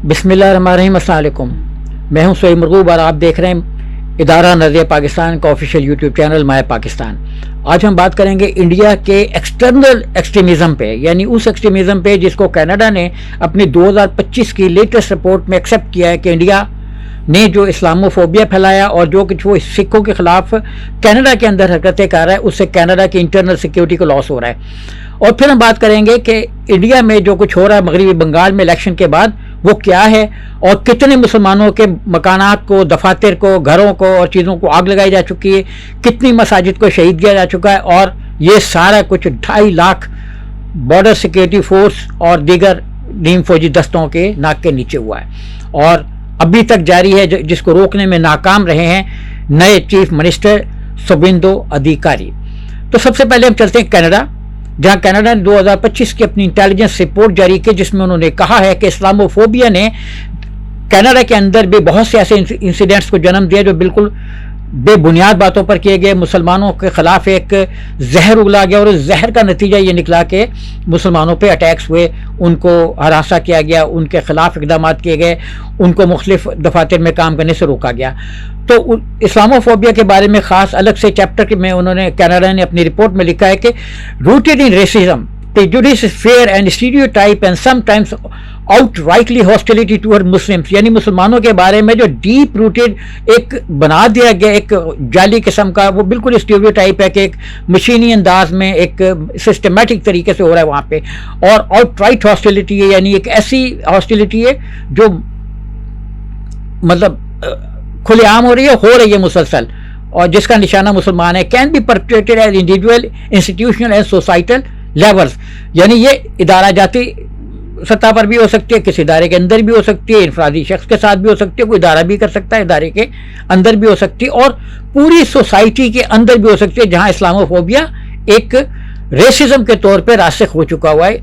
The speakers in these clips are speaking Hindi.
बिस्मिल्लाहिर्रहमानिर्रहीम। अस्सलाम वालेकुम। मैं हूं सोहेब मरगूब और आप देख रहे हैं इदारा नज़रिया पाकिस्तान का official YouTube channel my Pakistan. आज हम बात करेंगे इंडिया के एक्सटर्नल एक्सट्रीमिज़म पे, यानी उस एक्सट्रीमिज़म पे जिसको कनाडा ने अपनी 2025 की लेटेस्ट रिपोर्ट में एक्सेप्ट किया है कि इंडिया ने जो इस्लामोफोबिया फैलाया और जो कुछ वो सिखों के खिलाफ कनाडा के अंदर हरकतें कर रहा है, उससे कनाडा की इंटरनल सिक्योरिटी को लॉस हो रहा है। और फिर हम बात करेंगे कि इंडिया में जो कुछ हो रहा है मगरबी बंगाल में इलेक्शन के बाद, वो क्या है और कितने मुसलमानों के मकानात को, दफातर को, घरों को और चीज़ों को आग लगाई जा चुकी है, कितनी मसाजिद को शहीद किया जा चुका है, और ये सारा कुछ 2.5 लाख बॉर्डर सिक्योरिटी फोर्स और दीगर नीम फौजी दस्तों के नाक के नीचे हुआ है और अभी तक जारी है, जिसको रोकने में नाकाम रहे हैं नए चीफ मिनिस्टर शुभेंदु अधिकारी। तो सबसे पहले हम चलते हैं कनाडा, जहां कनाडा ने 2025 की अपनी इंटेलिजेंस रिपोर्ट जारी की, जिसमें उन्होंने कहा है कि इस्लामोफोबिया ने कनाडा के अंदर भी बहुत से ऐसे इंसिडेंट्स को जन्म दिया जो बिल्कुल बेबुनियाद बातों पर किए गए। मुसलमानों के खिलाफ एक जहर उगला गया और उस जहर का नतीजा ये निकला कि मुसलमानों पे अटैक्स हुए, उनको हरासा किया गया, उनके खिलाफ इकदाम किए गए, उनको मुख्तलिफ दफातर में काम करने से रोका गया। तो इस्लामोफोबिया के बारे में ख़ास अलग से चैप्टर में उन्होंने कनाडा ने अपनी रिपोर्ट में लिखा है कि rooted in racism, prejudice, fear and stereotype and sometimes outrightly hostility toward Muslims, यानी मुसलमानों के बारे में जो डीप रूटेड एक बना दिया गया एक जाली किस्म का, वो बिल्कुल स्टीरियोटाइप है कि एक मशीनी अंदाज में एक सिस्टमेटिक तरीके से हो रहा है वहाँ पे, और आउटराइट हॉस्टिलिटी है, यानी एक ऐसी हॉस्टिलिटी है जो मतलब खुलेआम हो रही है मुसलसल, और जिसका निशाना मुसलमान है। Can be perpetrated as individual, institutional and societal levels, यानी ये इदारा जाती सतह पर भी हो सकती है, किसी इदारे के अंदर भी हो सकती है, इनफरादी शख्स के साथ भी हो सकती है, कोई इदारा भी कर सकता है, इदारे के अंदर भी हो सकती है, और पूरी सोसाइटी के अंदर भी हो सकती है, जहां इस्लामोफोबिया एक रेसिज्म के तौर पर रास्ते हो चुका हुआ है।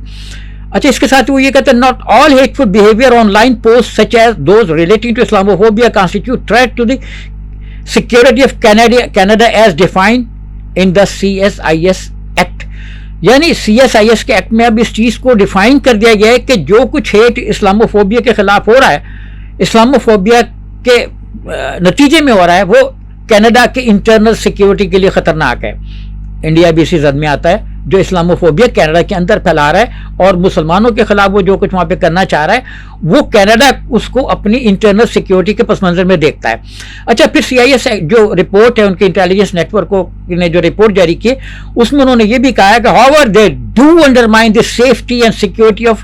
अच्छा, इसके साथ वो ये कहते हैं, not all hateful behaviour online post such as those relating to Islamophobia constitute threat to the security of Canada as defined in the CSIS act, यानी CSIS के एक्ट में अब इस चीज़ को डिफाइन कर दिया गया है कि जो कुछ हेट इस्लामोफोबिया के खिलाफ हो रहा है, इस्लामोफोबिया के नतीजे में हो रहा है, वो कनाडा के इंटरनल सिक्योरिटी के लिए खतरनाक है। इंडिया भी इसी जद में आता है जो इस्लामोफोबिया कनाडा के अंदर फैला रहा है, और मुसलमानों के खिलाफ वो जो कुछ वहाँ पे करना चाह रहा है, वो कनाडा उसको अपनी इंटरनल सिक्योरिटी के पस मंजर में देखता है। अच्छा, फिर CIS जो रिपोर्ट है, उनके इंटेलिजेंस नेटवर्क ने जो रिपोर्ट जारी की, उसमें उन्होंने ये भी कहा है कि however they do undermine the safety and security of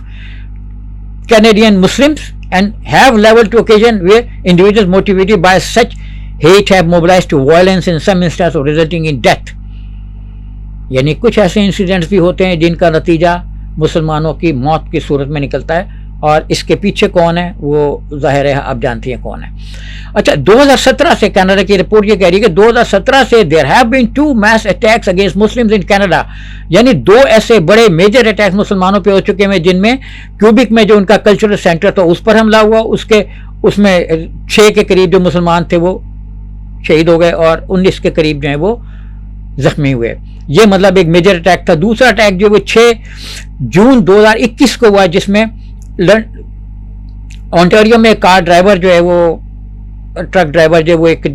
Canadian Muslims and have level to occasion where individuals motivated by such hate have mobilised to violence in some instance resulting in death, यानी कुछ ऐसे इंसिडेंट्स भी होते हैं जिनका नतीजा मुसलमानों की मौत की सूरत में निकलता है, और इसके पीछे कौन है वो जाहिर है आप जानती हैं कौन है। अच्छा, 2017 से कनाडा की रिपोर्ट ये कह रही है कि 2017 से there have been 2 mass attacks against Muslims in Canada, यानी 2 ऐसे बड़े मेजर अटैक्स मुसलमानों पे हो चुके हैं, जिनमें क्यूबिक में जो उनका कल्चरल सेंटर था उस पर हमला हुआ, उसमें 6 के करीब जो मुसलमान थे वो शहीद हो गए और 19 के करीब जो है वो जख्मी हुए। ये मतलब एक मेजर अटैक था। दूसरा अटैक जो वो 6 जून 2021 को हुआ, जिसमें ओंटारियो में कार ड्राइवर जो है वो ट्रक ड्राइवर जो वो एक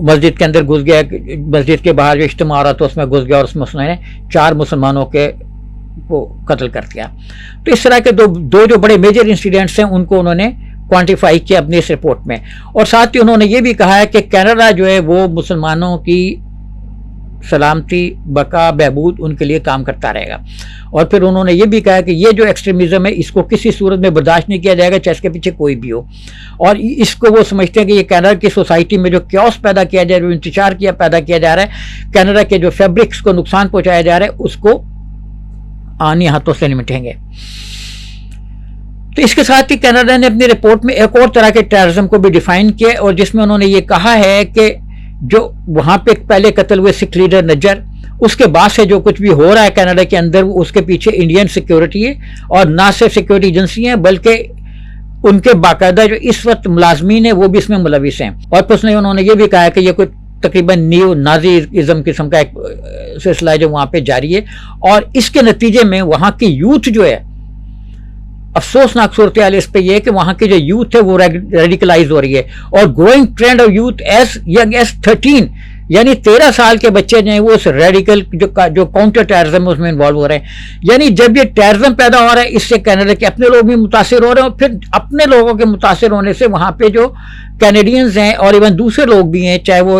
मस्जिद के अंदर घुस गया, मस्जिद के बाहर जो इज्तिमा हो रहा था उसमें घुस गया और उसमें उसने 4 मुसलमानों के को कत्ल कर दिया। तो इस तरह के दो जो बड़े मेजर इंसिडेंट्स हैं उनको उन्होंने क्वांटिफाई किया अपनी इस रिपोर्ट में, और साथ ही उन्होंने ये भी कहा है कि कनाडा जो है वो मुसलमानों की सलामती, बका, बहबूद उनके लिए काम करता रहेगा। और फिर उन्होंने ये भी कहा कि ये जो एक्सट्रीमिज्म है इसको किसी सूरत में बर्दाश्त नहीं किया जाएगा, चाहे इसके पीछे कोई भी हो। और इसको वो समझते हैं कि ये कनाडा की सोसाइटी में जो क्योस पैदा किया जा रहा है, इंतशार पैदा किया जा रहा है, कनाडा के जो फैब्रिक्स को नुकसान पहुंचाया जा रहा है, उसको आनी हाथों से निपटेंगे। तो इसके साथ ही कनाडा ने अपनी रिपोर्ट में एक और तरह के टेररिज्म को भी डिफाइन किया, और जिसमें उन्होंने ये कहा है कि जो वहाँ पे पहले कत्ल हुए सिख लीडर नज्जर, उसके बाद से जो कुछ भी हो रहा है कनाडा के अंदर, उसके पीछे इंडियन सिक्योरिटी है, और ना सिर्फ सिक्योरिटी एजेंसी है बल्कि उनके बाकायदा जो इस वक्त मुलाजमीन है वो भी इसमें मुलविस हैं। और plus उन्होंने ये भी कहा है कि ये कोई तकरीबन न्यू नाजीज़म किस्म का एक सिलसिला है जो वहाँ पे जारी है, और इसके नतीजे में वहाँ की यूथ जो है अफसोसनाक सूरत हाल इस पे ये है कि वहाँ की जो यूथ है वो रेडिकलाइज हो रही है, और growing trend of youth as young as 13, यानी 13 साल के बच्चे जो हैं वो उस रेडिकल जो काउंटर टेररिज्म उसमें इन्वॉल्व हो रहे हैं। यानी जब ये टेररिज्म पैदा हो रहा है, इससे कनाडा के अपने लोग भी मुतासिर हो रहे हैं, और फिर अपने लोगों के मुतासिर होने से वहाँ पे जो कैनेडियंस हैं और इवन दूसरे लोग भी हैं, चाहे वो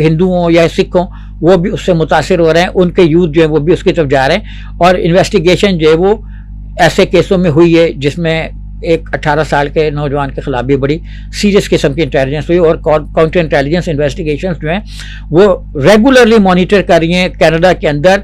हिंदू हों या सिख हों, वो भी उससे मुतासिर हो रहे हैं। उनके यूथ जो है वो भी उसकी तरफ जा रहे हैं, और इन्वेस्टिगेशन जो है वो ऐसे केसों में हुई है जिसमें एक 18 साल के नौजवान के खिलाफ भी बड़ी सीरियस किस्म की इंटेलिजेंस हुई, और काउंटर इंटेलिजेंस इन्वेस्टिगेशंस जो हैं वो रेगुलरली मॉनिटर कर रही हैं कनाडा के अंदर,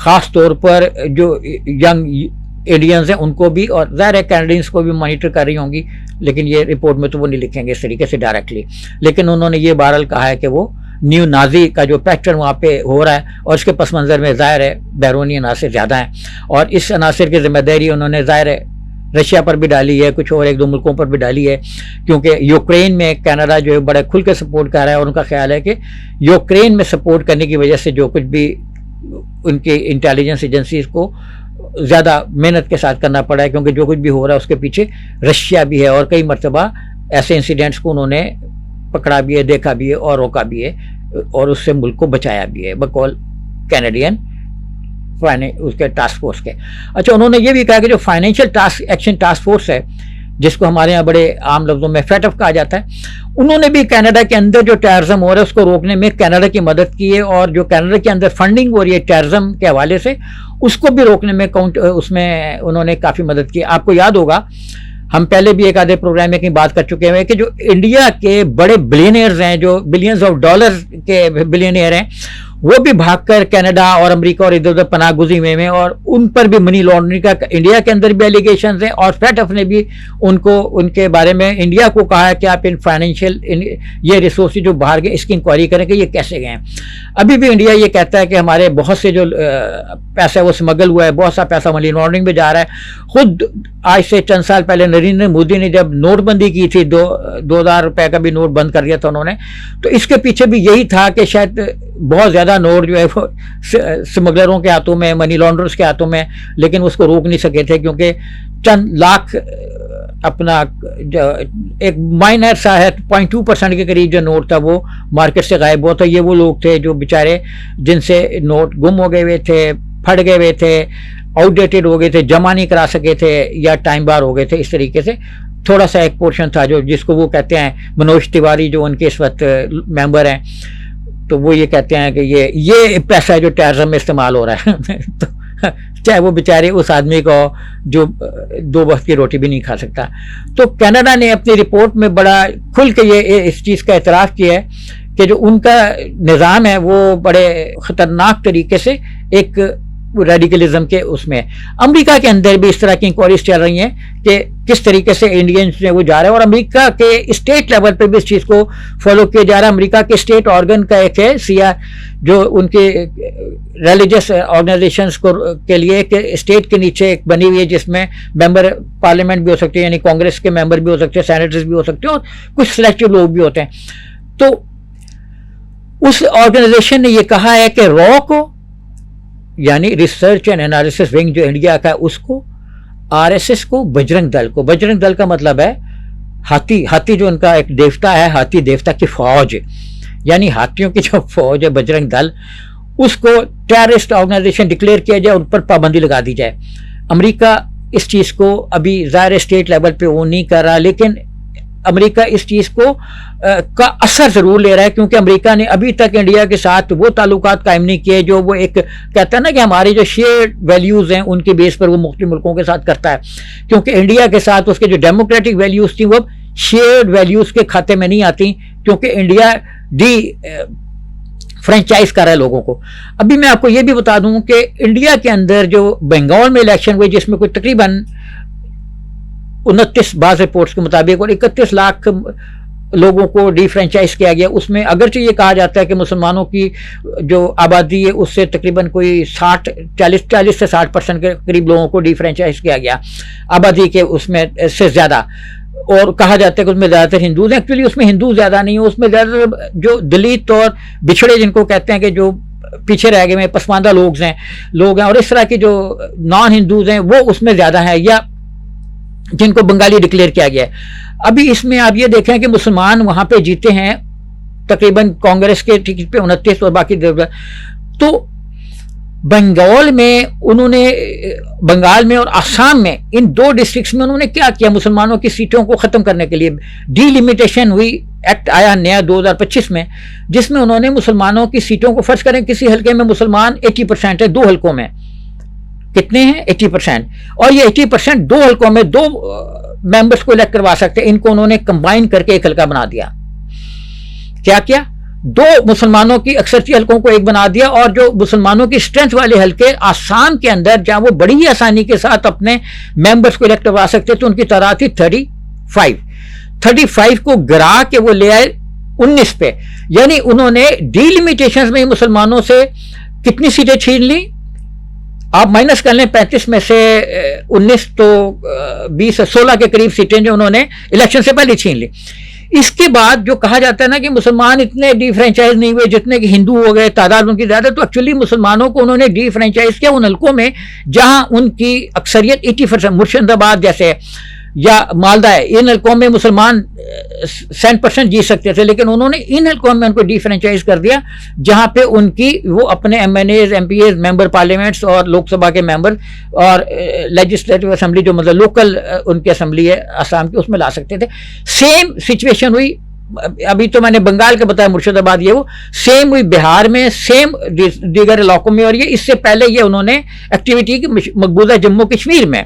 ख़ास तौर पर जो यंग इंडियंस हैं उनको भी, और ज़ाहिर है कैनेडियंस को भी मॉनिटर कर रही होंगी, लेकिन ये रिपोर्ट में तो वो नहीं लिखेंगे इस तरीके से डायरेक्टली। लेकिन उन्होंने ये बहरहाल कहा है कि वो न्यू नाजी का जो पैटर्न वहाँ पे हो रहा है, और इसके पस मंज़र में ज़ाहिर है बैरूनी अनासर ज़्यादा हैं, और इस अनासर की जिम्मेदारी उन्होंने ज़ाहिर है रशिया पर भी डाली है, कुछ और एक दो मुल्कों पर भी डाली है, क्योंकि यूक्रेन में कनाडा जो है बड़े खुल के सपोर्ट कर रहा है, और उनका ख्याल है कि यूक्रेन में सपोर्ट करने की वजह से जो कुछ भी उनके इंटेलिजेंस एजेंसीज को ज़्यादा मेहनत के साथ करना पड़ा है, क्योंकि जो कुछ भी हो रहा है उसके पीछे रशिया भी है, और कई मरतबा ऐसे इंसिडेंट्स को उन्होंने पकड़ा भी है, देखा भी है और रोका भी है, और उससे मुल्क को बचाया भी है बकौल कैनेडियन उसके टास्क फोर्स के। अच्छा, उन्होंने ये भी कहा कि जो फाइनेंशियल एक्शन टास्क फोर्स है, जिसको हमारे यहाँ बड़े आम लफ्जों में फेटफ कहा जाता है, उन्होंने भी कनाडा के अंदर जो टेररिज्म हो रहा है उसको रोकने में कनाडा की मदद की है, और जो कनाडा के अंदर फंडिंग हो रही है टेररिज्म के हवाले से उसको भी रोकने में उसमें उन्होंने काफ़ी मदद की। आपको याद होगा हम पहले भी एक आधे प्रोग्राम में कहीं बात कर चुके हैं कि जो इंडिया के बड़े बिलियनियर्स हैं, जो बिलियंस ऑफ डॉलर के बिलियनियर हैं, वो भी भागकर कनाडा और अमेरिका और इधर उधर पनाह गुज़ी हुए हैं, और उन पर भी मनी लॉन्ड्रिंग का इंडिया के अंदर भी एलिगेशंस हैं, और फेटफ ने भी उनके बारे में इंडिया को कहा है कि आप इन फाइनेंशियल ये रिसोर्सेज जो बाहर गए इसकी इंक्वायरी करें कि ये कैसे गए हैं। अभी भी इंडिया ये कहता है कि हमारे बहुत से जो पैसा है वो स्मगल हुआ है, बहुत सा पैसा मनी लॉन्ड्रिंग में जा रहा है। खुद आज से चंद साल पहले नरेंद्र मोदी ने जब नोटबंदी की थी, 2000 रुपये का भी नोट बंद कर दिया था उन्होंने, तो इसके पीछे भी यही था कि शायद बहुत ज़्यादा नोट जो है वो स्मगलरों के हाथों में, मनी लॉन्ड्रर्स के हाथों में, लेकिन उसको रोक नहीं सके थे, क्योंकि चंद लाख अपना एक माइनर सा है 0.2% के करीब जो नोट था वो मार्केट से गायब हुआ था। ये वो लोग थे जो बेचारे जिनसे नोट गुम हो गए हुए थे, फट गए हुए थे, आउटडेटेड हो गए थे, जमा नहीं करा सके थे, या टाइम बार हो गए थे। इस तरीके से थोड़ा सा एक पोर्शन था जो जिसको वो कहते हैं, मनोज तिवारी जो उनके इस वक्त मेंबर हैं, तो वो ये कहते हैं कि ये पैसा है जो टेररिज्म में इस्तेमाल हो रहा है तो चाहे वो बेचारे उस आदमी को जो 2 वक्त की रोटी भी नहीं खा सकता। तो कनाडा ने अपनी रिपोर्ट में बड़ा खुल के ये इस चीज़ का एतराफ़ किया है कि जो उनका निज़ाम है वो बड़े ख़तरनाक तरीके से एक रेडिकलिज्म के उसमें। अमेरिका के अंदर भी इस तरह की इंक्वायरीज चल रही हैं कि किस तरीके से इंडियंस में वो जा रहे हैं, और अमेरिका के स्टेट लेवल पे भी इस चीज़ को फॉलो किया जा रहा है। अमेरिका के स्टेट ऑर्गन का एक है सीआर, जो उनके रिलीजियस ऑर्गेनाइजेशंस को के लिए कि स्टेट के नीचे एक बनी हुई है, जिसमें मेंबर पार्लियामेंट भी हो सकते हैं, यानी कांग्रेस के मेंबर भी हो सकते हैं, सेनेटर्स भी हो सकते हैं, और कुछ सिलेक्टिव लोग भी होते हैं। तो उस ऑर्गेनाइजेशन ने ये कहा है कि रॉ को, यानी रिसर्च एंड एनालिसिस विंग जो इंडिया का है उसको, आरएसएस को, बजरंग दल को। बजरंग दल का मतलब है हाथी जो उनका एक देवता है, हाथी देवता की फौज, यानी हाथियों की जो फौज है बजरंग दल, उसको टेररिस्ट ऑर्गेनाइजेशन डिक्लेयर किया जाए, उन पर पाबंदी लगा दी जाए। अमेरिका इस चीज़ को अभी ज़ाहिर स्टेट लेवल पे वो नहीं कर रहा, लेकिन अमेरिका इस चीज़ को का असर ज़रूर ले रहा है, क्योंकि अमेरिका ने अभी तक इंडिया के साथ वो ताल्लुकात कायम नहीं किए जो वो एक कहता है ना कि हमारी जो शेयर्ड वैल्यूज़ हैं उनके बेस पर वो मुख्तलिफ मुल्कों के साथ करता है। क्योंकि इंडिया के साथ उसके जो डेमोक्रेटिक वैल्यूज़ थी वो शेयर्ड वैल्यूज़ के खाते में नहीं आती, क्योंकि इंडिया फ्रेंचाइज कर रहा है लोगों को। अभी मैं आपको ये भी बता दूं कि इंडिया के अंदर जो बंगाल में इलेक्शन हुए, जिसमें कोई तकरीबन 29 बाज़ रिपोर्ट्स के मुताबिक और 31 लाख लोगों को डिफ्रेंचाइज किया गया, उसमें अगरचे ये कहा जाता है कि मुसलमानों की जो आबादी है उससे तकरीबन कोई 40 से 60% के करीब लोगों को डिफ्रेंचाइज किया गया आबादी के उसमें से ज़्यादा, और कहा जाता है कि उसमें ज़्यादातर हिंदूज हैं। एक्चुअली उसमें हिंदू ज़्यादा नहीं है, उसमें ज़्यादातर जो दलित और बिछड़े जिनको कहते हैं कि जो पीछे रह गए हैं, पसमानदा लोग हैं, और इस तरह के जो नॉन हिंदूज हैं वो उसमें ज़्यादा है, या जिनको बंगाली डिक्लेयर किया गया है। अभी इसमें आप ये देखें कि मुसलमान वहां पे जीते हैं तकरीबन कांग्रेस के टिकट पे 29 और बाकी। तो बंगाल में उन्होंने, बंगाल में और आसाम में, इन 2 डिस्ट्रिक्ट्स में उन्होंने क्या किया, मुसलमानों की सीटों को खत्म करने के लिए डिलिमिटेशन हुई, एक्ट आया नया 2025 में, जिसमें उन्होंने मुसलमानों की सीटों को, फर्ज करें किसी हल्के में मुसलमान 80% है, 2 हल्कों में कितने हैं 80%, और ये 80% 2 हल्कों में 2 मेंबर्स को इलेक्ट करवा सकते हैं। इनको उन्होंने कंबाइन करके एक हल्का बना दिया। क्या किया, 2 मुसलमानों की अक्सरती हल्कों को एक बना दिया, और जो मुसलमानों की स्ट्रेंथ वाले हल्के आसाम के अंदर, जहां वो बड़ी ही आसानी के साथ अपने मेंबर्स को इलेक्ट करवा सकते थे, उनकी तादाद थी 35 को गिरा के वो ले आए 19 पे। यानी उन्होंने डिलिमिटेशंस में मुसलमानों से कितनी सीटें छीन ली, आप माइनस कर लें 35 में से 19 तो 20 16 के करीब सीटें जो उन्होंने इलेक्शन से पहले छीन ली। इसके बाद जो कहा जाता है ना कि मुसलमान इतने डिफ्रेंचाइज नहीं हुए जितने कि हिंदू हो गए, तादाद उनकी ज्यादा, तो एक्चुअली मुसलमानों को उन्होंने डिफ्रेंचाइज किया उन हल्कों में जहां उनकी अक्सरियत 80%, मुर्शिदाबाद जैसे या मालदा है, इन हल्कों में मुसलमान 60% जीत सकते थे, लेकिन उन्होंने इन हल्कों में उनको डिफ्रेंचाइज कर दिया जहां पे उनकी वो अपने MNAs, MPAs, मेंबर पार्लियामेंट्स और लोकसभा के मेंबर और लेजिस्लेटिव असेंबली जो मतलब लोकल उनकी असेंबली है आसाम की, उसमें ला सकते थे। सेम सिचुएशन हुई, अभी तो मैंने बंगाल का बताया मुर्शिदाबाद, ये वो सेम हुई बिहार में, सेम दीगर इलाकों में, और ये इससे पहले ये उन्होंने एक्टिविटी की मकबूजा जम्मू कश्मीर में,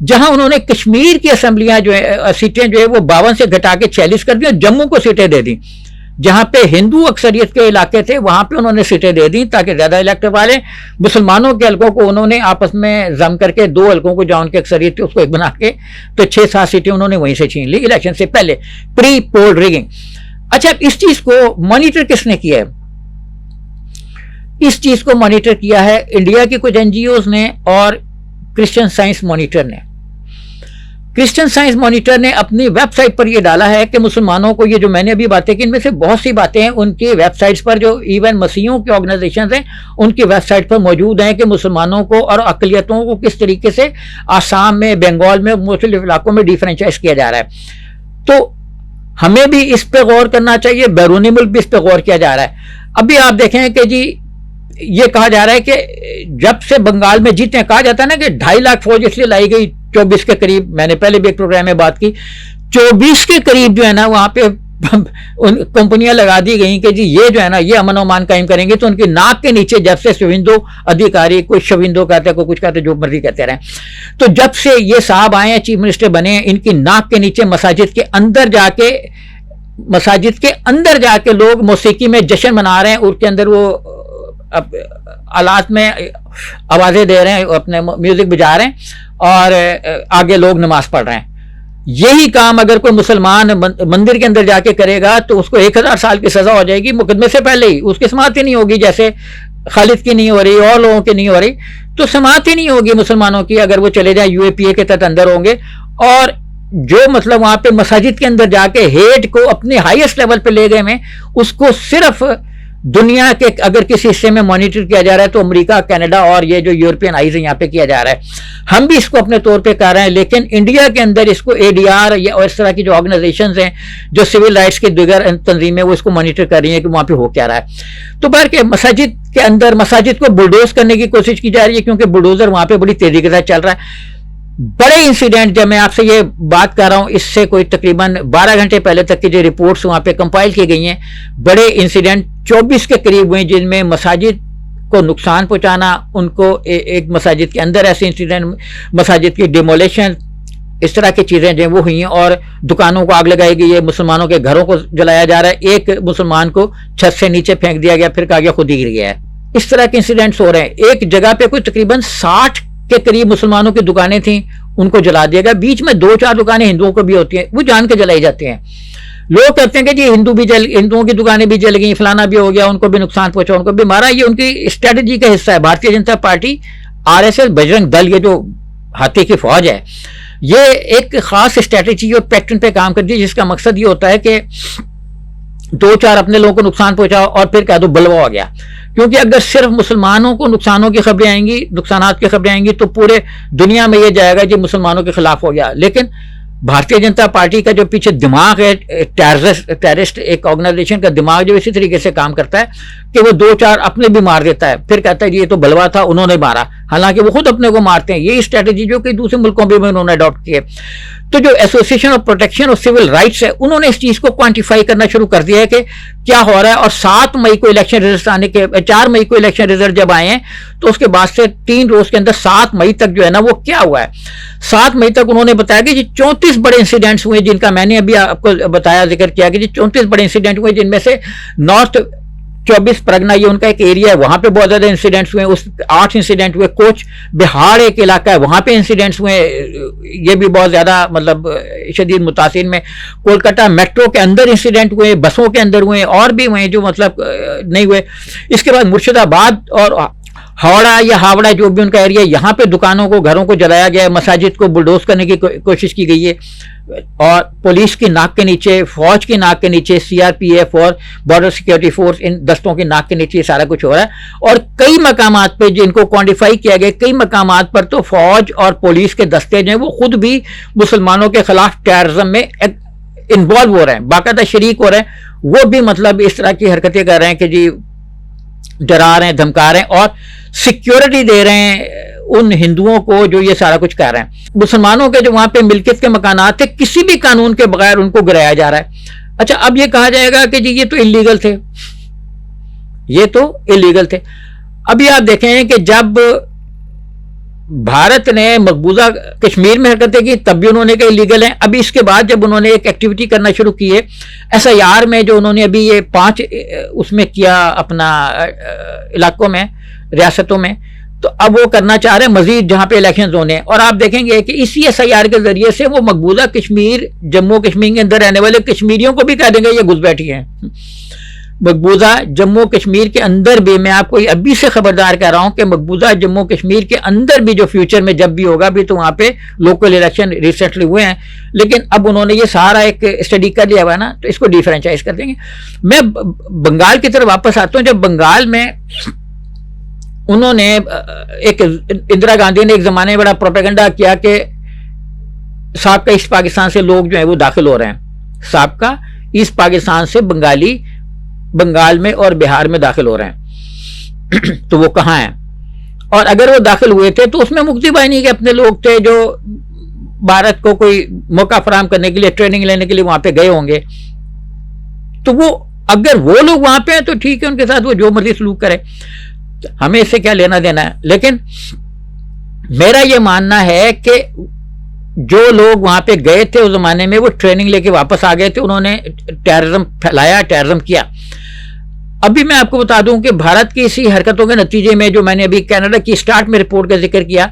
जहां उन्होंने कश्मीर की असेंबलियां जो है, सीटें जो है वो 52 से घटा के 46 कर दी और जम्मू को सीटें दे दी। जहां पे हिंदू अक्सरियत के इलाके थे वहां पे उन्होंने सीटें दे दी ताकि ज्यादा इलेक्ट वाले। मुसलमानों के हल्कों को उन्होंने आपस में जम करके 2 हल्कों को जहां उनकी अक्सरियत थी उसको एक बना के तो 6-7 सीटें उन्होंने वहीं से छीन ली इलेक्शन से पहले, प्री पोल रिगिंग। अच्छा, इस चीज को मॉनिटर किसने किया है? इस चीज को मॉनिटर किया है इंडिया के कुछ NGOs ने और क्रिश्चियन साइंस मॉनिटर ने। क्रिश्चियन साइंस मॉनिटर ने अपनी वेबसाइट पर यह डाला है कि मुसलमानों को, ये जो मैंने अभी बातें की इनमें से बहुत सी बातें उनकी वेबसाइट्स पर, जो इवन मसीहों के ऑर्गेनाइजेशंस हैं उनकी वेबसाइट पर मौजूद हैं कि मुसलमानों को और अकलियतों को किस तरीके से आसाम में, बंगाल में, मुख्तलिफ इलाकों में डिफ्रेंचाइज किया जा रहा है। तो हमें भी इस पर गौर करना चाहिए, बैरूनी मुल्क भी इस पर गौर किया जा रहा है। अभी आप देखें कि जी ये कहा जा रहा है कि जब से बंगाल में जीते, कहा जाता है ना कि 2.5 लाख फौज इसलिए लाई गई 24 के करीब, मैंने पहले भी एक प्रोग्राम में बात की, 24 के करीब जो है ना वहां पे उन कंपनियां लगा दी गई कि जी ये जो है ना ये अमन अमान कायम करेंगे। तो उनकी नाक के नीचे जब से शविंदो अधिकारी, कोई शविंदो कहते हैं, कोई कुछ कहते हैं, जो मर्जी कहते रहे, तो जब से ये साहब आए हैं, चीफ मिनिस्टर बने हैं, इनकी नाक के नीचे मसाजिद के अंदर जाके लोग मौसीकी में जश्न मना रहे हैं, उसके अंदर वो आलात में आवाजें दे रहे हैं, अपने म्यूजिक बजा रहे हैं और आगे लोग नमाज पढ़ रहे हैं। यही काम अगर कोई मुसलमान मंदिर के अंदर जाके करेगा तो उसको 1000 साल की सजा हो जाएगी, मुकदमे से पहले ही उसकी समाअत ही नहीं होगी, जैसे खालिद की नहीं हो रही और लोगों की नहीं हो रही, तो समाअत ही नहीं होगी मुसलमानों की अगर वो चले जाए UAPA के तहत अंदर होंगे। और जो मतलब वहां पे मसाजिद के अंदर जाके हेट को अपने हाईएस्ट लेवल पे ले गए में, उसको सिर्फ दुनिया के अगर किसी हिस्से में मॉनिटर किया जा रहा है तो अमेरिका, कनाडा और ये जो यूरोपियन आइज है यहाँ पे किया जा रहा है। हम भी इसको अपने तौर पे कर रहे हैं, लेकिन इंडिया के अंदर इसको ADR या और इस तरह की जो ऑर्गेनाइजेशंस हैं जो सिविल राइट्स की दिगर तंजीमें वो इसको मॉनिटर कर रही हैं कि वहाँ पे हो क्या रहा है। तो बाहर के मसाजिद के अंदर मसाजिद को बुलडोज करने की कोशिश की जा रही है, क्योंकि बुलडोजर वहाँ पे बड़ी तेजी के साथ चल रहा है। बड़े इंसिडेंट, जब मैं आपसे ये बात कर रहा हूं इससे कोई तकरीबन 12 घंटे पहले तक की जो रिपोर्ट्स वहां पे कंपाइल की गई हैं, बड़े इंसिडेंट 24 के करीब हुए जिनमें मसाजिद को नुकसान पहुंचाना, उनको एक मसाजिद के अंदर ऐसे इंसिडेंट, मसाजिद की डिमोलेशन, इस तरह की चीजें जो वो हुई हैं, और दुकानों को आग लगाई गई है, मुसलमानों के घरों को जलाया जा रहा है, एक मुसलमान को छत से नीचे फेंक दिया गया, फिर कहा गया खुद ही गिर गया है। इस तरह के इंसिडेंट्स हो रहे हैं। एक जगह पे कोई तकरीबन 60 के करीब मुसलमानों की दुकानें थी, उनको जला दिया गया। बीच में 2-4 दुकानें हिंदुओं को भी होती हैं, वो जान के जलाई जाती हैं। लोग कहते हैं कि जी हिंदुओं की दुकानें भी जल गई, फलाना भी हो गया, उनको भी नुकसान पहुंचा, उनको भी मारा। ये उनकी स्ट्रेटजी का हिस्सा है। भारतीय जनता पार्टी, RSS, बजरंग दल, ये जो हाथी की फौज है, ये एक खास स्ट्रेटजी और पैटर्न पे काम करती है, जिसका मकसद ये होता है कि 2-4 अपने लोगों को नुकसान पहुंचाओ और फिर कह दो बलवा हो गया। क्योंकि अगर सिर्फ मुसलमानों को नुकसानों की खबरें आएंगी, नुकसानात की खबरें आएंगी, तो पूरे दुनिया में ये जाएगा कि मुसलमानों के खिलाफ हो गया। लेकिन भारतीय जनता पार्टी का जो पीछे दिमाग है, टेररिस्ट एक ऑर्गेनाइजेशन का दिमाग जो इसी तरीके से काम करता है कि वो 2-4 अपने भी मार देता है, फिर कहता है ये तो बलवा था, उन्होंने मारा, हालांकि वो खुद अपने को मारते हैं। यही स्ट्रेटेजी जो कि दूसरे मुल्कों में भी उन्होंने अडॉप्ट की है। तो जो association of protection of civil rights है, उन्होंने इस चीज को क्वांटिफाई करना शुरू कर दिया है कि क्या हो रहा है। और 7 मई को इलेक्शन रिजल्ट आने के 4 मई को इलेक्शन रिजल्ट जब आए हैं, तो उसके बाद से 3 रोज के अंदर 7 मई तक जो है ना वो क्या हुआ है, 7 मई तक उन्होंने बताया कि 34 बड़े इंसिडेंट्स हुए, जिनका मैंने अभी आपको बताया, जिक्र किया कि 34 बड़े इंसिडेंट हुए, जिनमें से नॉर्थ 24 परगना, ये उनका एक एरिया है, वहां पे बहुत ज्यादा इंसिडेंट्स हुए। उस 8 इंसिडेंट हुए। कोच बिहार एक इलाका है, वहां पे इंसिडेंट्स हुए, ये भी बहुत ज्यादा मतलब शदीद मुतासिर में। कोलकाता मेट्रो के अंदर इंसिडेंट हुए, बसों के अंदर हुए, और भी हुए जो मतलब नहीं हुए। इसके बाद मुर्शिदाबाद और हावड़ा या हावड़ा जो भी उनका एरिया, यहाँ पे दुकानों को, घरों को जलाया गया है, मसाजिद को बुलडोज करने की कोशिश की गई है, और पुलिस की नाक के नीचे, फौज की नाक के नीचे, सीआरपीएफ और बॉर्डर सिक्योरिटी फोर्स, इन दस्तों की नाक के नीचे ये सारा कुछ हो रहा है। और कई मकामात पे जिनको क्वान्टिफाई किया गया, कई मकामात पर तो फौज और पुलिस के दस्ते जो हैं वो खुद भी मुसलमानों के खिलाफ टेररिज्म में इन्वॉल्व हो रहे हैं, बाकायदा शरीक हो रहे हैं। वो भी मतलब इस तरह की हरकतें कर रहे हैं कि जी डरा रहे हैं, धमका रहे हैं और सिक्योरिटी दे रहे हैं उन हिंदुओं को जो ये सारा कुछ कर रहे हैं। मुसलमानों के जो वहां पे मिल्कियत के मकानात थे, किसी भी कानून के बगैर उनको गिराया जा रहा है। अच्छा, अब ये कहा जाएगा कि जी ये तो इलीगल थे, ये तो इलीगल थे। अभी आप देखें कि जब भारत ने मकबूजा कश्मीर में हरकतें की, तब भी उन्होंने कहा इलीगल है। अभी इसके बाद जब उन्होंने एक एक्टिविटी करना शुरू की है SIR में, जो उन्होंने अभी ये 5 उसमें किया अपना इलाकों में, रियासतों में, तो अब वो करना चाह रहे हैं मजीद जहां पे इलेक्शन होने हैं। और आप देखेंगे कि इसी SIR के जरिए से वो मकबूजा कश्मीर, जम्मू कश्मीर के अंदर रहने वाले कश्मीरियों को भी कह देंगे ये घुसपैठी हैं। मकबूजा जम्मू कश्मीर के अंदर भी, मैं आपको अभी से खबरदार कह रहा हूं कि मकबूजा जम्मू कश्मीर के अंदर भी जो फ्यूचर में जब भी होगा, भी तो वहां पे लोकल इलेक्शन रिसेंटली हुए हैं, लेकिन अब उन्होंने ये सारा एक स्टडी कर लिया हुआ है ना, तो इसको डिफरेंशियाइज कर देंगे। मैं बंगाल की तरफ वापस आता हूं। जब बंगाल में उन्होंने एक, इंदिरा गांधी ने एक जमाने में बड़ा प्रोपेगेंडा किया कि साबका ईस्ट पाकिस्तान से लोग जो है वो दाखिल हो रहे हैं, साबका ईस्ट पाकिस्तान से बंगाली बंगाल में और बिहार में दाखिल हो रहे हैं। तो वो कहाँ हैं, और अगर वो दाखिल हुए थे तो उसमें मुक्ति बाहिनी के अपने लोग थे जो भारत को कोई मौका फराहम करने के लिए, ट्रेनिंग लेने के लिए वहां पे गए होंगे। तो वो, अगर वो लोग वहां पे हैं तो ठीक है, उनके साथ वो जो मर्जी सलूक करे, हमें इससे क्या लेना देना है। लेकिन मेरा ये मानना है कि जो लोग वहां पे गए थे उस जमाने में, वो ट्रेनिंग लेके वापस आ गए थे, उन्होंने टेररिज्म फैलाया, टेररिज्म किया। अभी मैं आपको बता दूं कि भारत की इसी हरकतों के नतीजे में, जो मैंने अभी कनाडा की स्टार्ट में रिपोर्ट का जिक्र किया,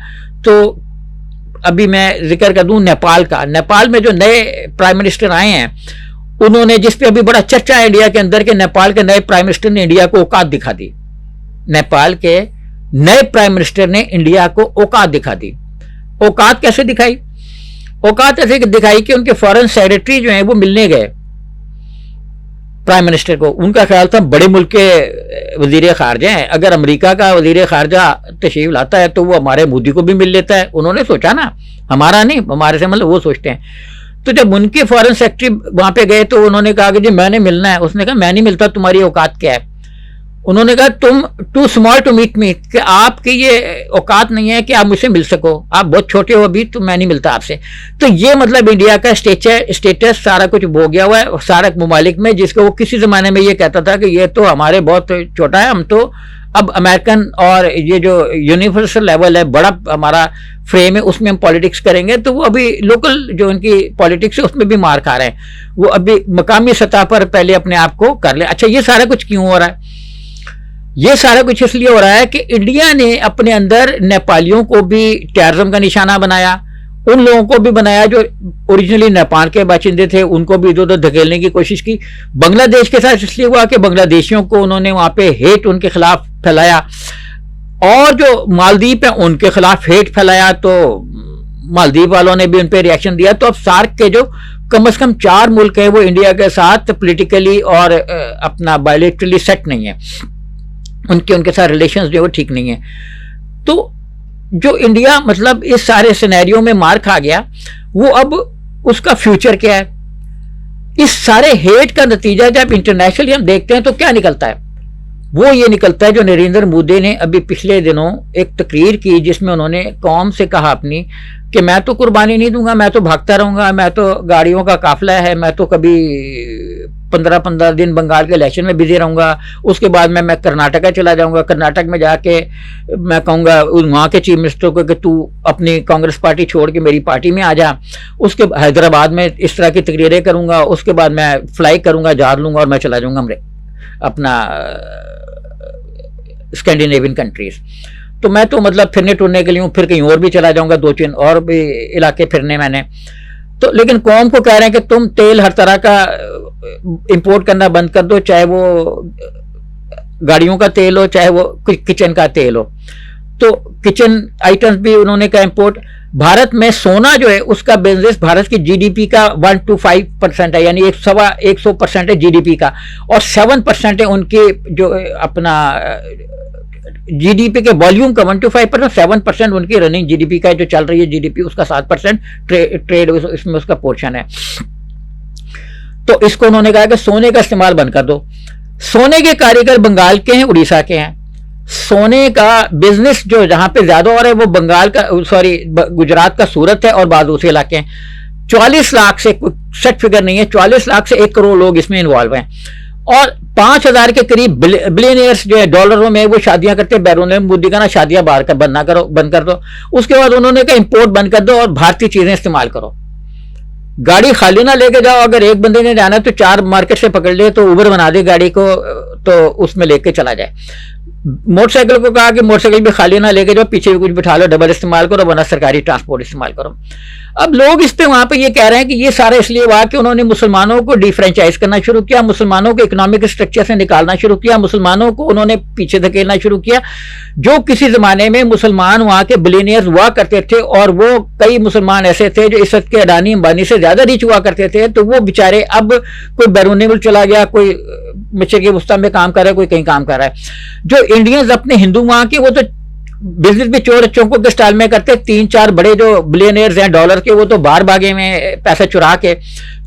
तो अभी मैं जिक्र कर दूं नेपाल का। नेपाल में जो नए प्राइम मिनिस्टर आए हैं, उन्होंने, जिस पे अभी बड़ा चर्चा है इंडिया के अंदर, के नेपाल के नए प्राइम मिनिस्टर ने इंडिया को औकात दिखा दी। नेपाल के नए प्राइम मिनिस्टर ने इंडिया को औकात दिखा दी। औकात कैसे दिखाई? औकात ऐसे दिखाई कि उनके फॉरेन सेक्रेटरी जो है वो मिलने गए प्राइम मिनिस्टर को। उनका ख्याल था बड़े मुल्क के वजीर खारजा हैं, अगर अमेरिका का वजीर खारजा तशरीफ लाता है तो वो हमारे मोदी को भी मिल लेता है। उन्होंने सोचा ना, हमारा नहीं, हमारे से मतलब वो सोचते हैं। तो जब उनके फॉरेन सेक्रेटरी वहां पे गए तो उन्होंने कहा कि जी मैंने मिलना है। उसने कहा मैं नहीं मिलता, तुम्हारी औकात क्या है? उन्होंने कहा तुम too small to meet me, कि आपकी ये औकात नहीं है कि आप मुझसे मिल सको, आप बहुत छोटे हो अभी, तो मैं नहीं मिलता आपसे। तो ये मतलब इंडिया का स्टेटस सारा कुछ हो गया हुआ है सारा ममालिक में, जिसको वो किसी जमाने में ये कहता था कि ये तो हमारे बहुत छोटा है, हम तो अब अमेरिकन और ये जो यूनिवर्सल लेवल है, बड़ा हमारा फ्रेम है, उसमें हम पॉलिटिक्स करेंगे। तो वो अभी लोकल जो उनकी पॉलिटिक्स है उसमें भी मार खा रहे हैं। वो अभी मकामी सतह पर पहले अपने आप को कर ले। अच्छा, ये सारा कुछ क्यों हो रहा है? ये सारा कुछ इसलिए हो रहा है कि इंडिया ने अपने अंदर नेपालियों को भी टेररिज्म का निशाना बनाया, उन लोगों को भी बनाया जो ओरिजिनली नेपाल के बाशिंदे थे, उनको भी इधर उधर धकेलने की कोशिश की। बांग्लादेश के साथ इसलिए हुआ कि बांग्लादेशियों को उन्होंने वहां पे हेट उनके खिलाफ फैलाया, और जो मालदीव है उनके खिलाफ हेट फैलाया, तो मालदीव वालों ने भी उन पर रिएक्शन दिया। तो अब सार्क के जो कम से कम 4 मुल्क है वो इंडिया के साथ पोलिटिकली और अपना बायलैटरली सेट नहीं है। उनके साथ रिलेशंस जो है वो ठीक नहीं है। तो जो इंडिया मतलब इस सारे सिनेरियो में मार खा गया, वो अब उसका फ्यूचर क्या है? इस सारे हेट का नतीजा जब इंटरनेशनली हम देखते हैं तो क्या निकलता है? वो ये निकलता है जो नरेंद्र मोदी ने अभी पिछले दिनों एक तकरीर की, जिसमें उन्होंने कौम से कहा अपनी कि मैं तो कुर्बानी नहीं दूंगा, मैं तो भागता रहूंगा, मैं तो गाड़ियों का काफिला है, मैं तो कभी 15-15 दिन बंगाल के इलेक्शन में बिजी रहूंगा, उसके बाद मैं कर्नाटका चला जाऊंगा, कर्नाटक में जाके मैं कहूंगा वहाँ के चीफ मिनिस्टर को कि तू अपनी कांग्रेस पार्टी छोड़ के मेरी पार्टी में आ जा, उसके हैदराबाद में इस तरह की तकरीरें करूंगा, उसके बाद मैं फ्लाई करूंगा, जार लूंगा और मैं चला जाऊंगा अपना स्कैंडिनेवियन कंट्रीज। तो मैं तो मतलब फिरने टुरने के लिए हूँ, फिर कहीं और भी चला जाऊंगा, 2-3 और भी इलाके फिरने मैंने। तो लेकिन कौम को कह रहे हैं कि तुम तेल हर तरह का इंपोर्ट करना बंद कर दो, चाहे वो गाड़ियों का तेल हो, चाहे वो किचन का तेल हो। तो किचन आइटम्स भी उन्होंने कहा इंपोर्ट। भारत में सोना जो है उसका बिजनेस भारत की जीडीपी का 1 to 5% है, यानी 100% है जीडीपी का, और 7% है उनके जो अपना जीडीपी के वॉल्यूम का 1 to 5%, 7% उनकी रनिंग जीडीपी का जो चल रही है जीडीपी उसका 7% ट्रेड इसमें उसका पोर्शन है। तो इसको उन्होंने कहा कि सोने का इस्तेमाल बंद कर दो। सोने के कारीगर बंगाल के हैं, उड़ीसा के हैं। सोने का बिजनेस जो जहां पे ज्यादा हो रहा है वो बंगाल का, सॉरी गुजरात का सूरत है और बाद दूसरे इलाके हैं। 44 लाख से, सेट फिगर नहीं है, 44 लाख से 1 करोड़ लोग इसमें इन्वॉल्व हैं, और 5000 के करीब बिलियनियर्स जो है डॉलरों में वो शादियां करते हैं। बैरून ने मोदी का ना शादियां बाहर कर बंद कर दो। उसके बाद उन्होंने कहा इंपोर्ट बंद कर दो और भारतीय चीजें इस्तेमाल करो। गाड़ी खाली ना लेके जाओ, अगर एक बंदे ने जाना तो 4 मार्केट से पकड़ ले, तो उबर बना दे गाड़ी को, तो उसमें लेके चला जाए। मोटरसाइकिल को कहा कि मोटरसाइकिल भी खाली ना लेके जाओ, पीछे भी कुछ बिठा लो, डबल इस्तेमाल करो, वरना सरकारी ट्रांसपोर्ट इस्तेमाल करो। अब लोग इस पे वहां पे ये कह रहे हैं कि ये सारा इसलिए हुआ कि उन्होंने मुसलमानों को डिफ्रेंचाइज करना शुरू किया, मुसलमानों को इकोनॉमिक स्ट्रक्चर से निकालना शुरू किया, मुसलमानों को उन्होंने पीछे धकेलना शुरू किया। जो किसी जमाने में मुसलमान वहां के बिलियनियर्स हुआ करते थे, और वो कई मुसलमान ऐसे थे जो इस वक्त के अडानी अंबानी से ज्यादा रिच हुआ करते थे, तो वो बेचारे अब कोई बैरून मुल्क चला गया, कोई मिस्र के वस्ता में काम कर रहा है, कोई कहीं काम कर रहा है। जो इंडियंस अपने हिंदू वहां के, वो तो बिजनेस भी चोर चौंकों के स्टाइल में करते। 3-4 बड़े जो बिलियनियर्स हैं डॉलर के, वो तो बाहर भागे में पैसा चुरा के।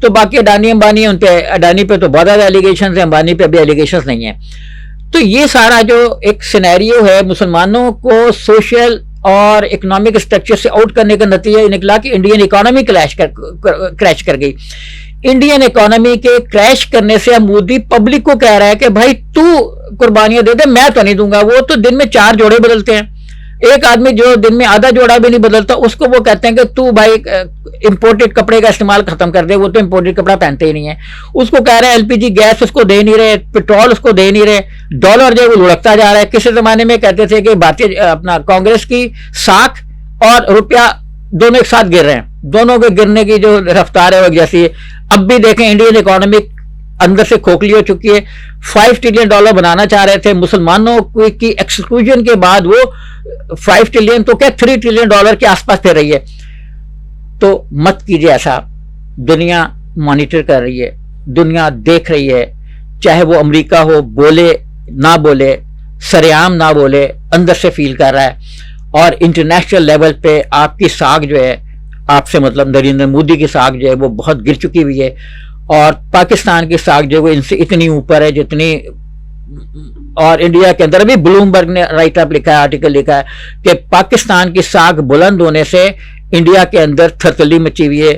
तो बाकी अडानी अंबानी, उन पे अडानी पे तो बहुत ज्यादा एलिगेशन है, अंबानी पे भी एलिगेशन नहीं है। तो ये सारा जो एक सिनेरियो है, मुसलमानों को सोशल और इकोनॉमिक स्ट्रक्चर से आउट करने का नतीजा निकला कि इंडियन इकोनॉमी क्रैश कर गई। इंडियन इकोनॉमी के क्रैश करने से मोदी पब्लिक को कह रहा है कि भाई तू कुर्बानियां दे दे, मैं तो नहीं दूंगा। वो तो दिन में 4 जोड़े बदलते हैं, एक आदमी जो दिन में आधा जोड़ा भी नहीं बदलता, उसको वो कहते हैं कि तू भाई इंपोर्टेड कपड़े का इस्तेमाल खत्म कर दे, वो तो इंपोर्टेड कपड़ा पहनते ही नहीं है। उसको कह रहे हैं एलपीजी गैस उसको दे नहीं रहे, पेट्रोल उसको दे नहीं रहे, डॉलर जो है वो लुढ़कता जा रहा है। किसी जमाने में कहते थे कि भारतीय अपना कांग्रेस की साख और रुपया दोनों एक साथ गिर रहे हैं, दोनों के गिरने की जो रफ्तार है वो जैसी है। अब भी देखें इंडियन इकोनॉमी अंदर से खोखली हो चुकी है। $5 ट्रिलियन बनाना चाह रहे थे, मुसलमानों की एक्सक्लूजन के बाद वो 5 ट्रिलियन तो क्या 3 ट्रिलियन डॉलर के आसपास फिर रही है। तो मत कीजिए ऐसा। दुनिया मॉनिटर कर रही है, दुनिया देख रही है, चाहे वो अमेरिका हो, बोले ना बोले, सरेआम ना बोले, अंदर से फील कर रहा है। और इंटरनेशनल लेवल पे आपकी साख जो है, आपसे मतलब नरेंद्र मोदी की साख जो है वो बहुत गिर चुकी हुई है, और पाकिस्तान की साख जो है वो इनसे इतनी ऊपर है जितनी, और इंडिया के अंदर भी ब्लूमबर्ग ने राइट अप लिखा है, आर्टिकल लिखा है कि पाकिस्तान की साख बुलंद होने से इंडिया के अंदर थरथली मची हुई है,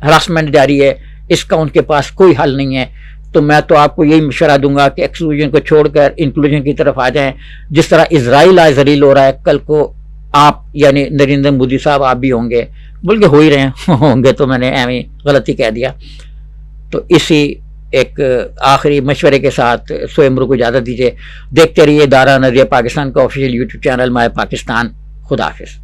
हरासमेंट जारी है, इसका उनके पास कोई हल नहीं है। तो मैं तो आपको यही मशवरा दूंगा कि एक्सक्लूजन को छोड़कर इंक्लूजन की तरफ आ जाएं। जिस तरह इजराइल आज जलील हो रहा है, कल को आप यानी नरेंद्र मोदी साहब आप भी होंगे, बल्कि हो ही रहे हैं होंगे, तो मैंने एवं गलती कह दिया। तो इसी एक आखिरी मशवरे के साथ स्वयं को इजाज़त दीजिए। देखते रहिए दारा नज़रिया पाकिस्तान का official YouTube channel my Pakistan. खुदा हाफिज़।